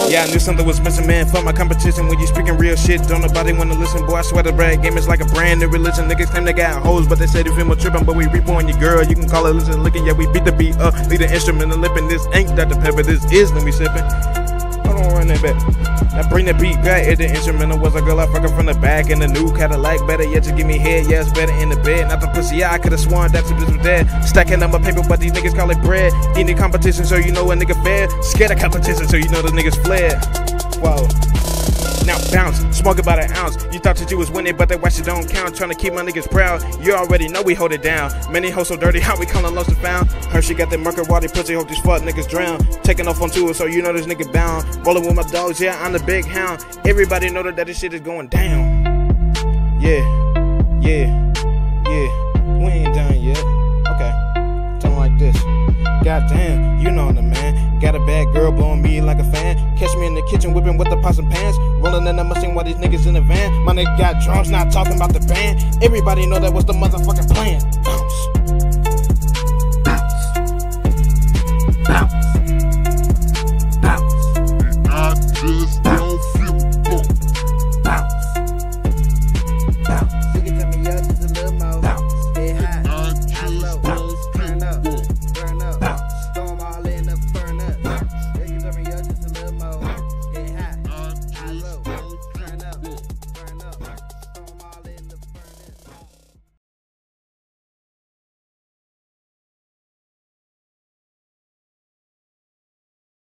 Yeah, I knew something was missing, man. Fuck my competition when you speaking real shit. Don't nobody wanna listen, boy. I swear the rap game is like a brand new religion. Niggas claim they got hoes, but they say they feel more trippin'. But we reborn your girl. You can call it listen, licking. Yeah, we beat the beat up, lead the instrument and lippin'. This ain't Dr. Pepper, this is let me sippin'. Hold on, run that back. Now bring the beat back. At the instrumental was a girl I fuckin' from the back in the new Cadillac. Better yet, just give me head. Yeah, it's better in the bed. Not the pussy. Yeah, I could've sworn that bitch was dead. Stacking up my paper, but these niggas call it bread. Eating competition, so you know a nigga fed. Scared of competition, so you know the niggas fled. Whoa. Now bounce, smoke about an ounce. You thought that you was winning, but that watch it don't count. Trying to keep my niggas proud. You already know we hold it down. Many hoes so dirty, how we callin' lost and found. Her she got that murker water pussy, hope these fuck niggas drown. Taking off on tour, so you know this nigga bound. Rolling with my dogs, yeah, I'm the big hound. Everybody know that this shit is going down. Yeah, yeah, yeah. We ain't done yet. Okay, something like this. Goddamn, you know the man. Got a bad girl blowing me like a fan. Catch me in the kitchen whipping with the pots and pans. Rolling in the machine while these niggas in the van. My nigga got drums, not talking about the band. Everybody know that was the motherfucking plan. Bounce.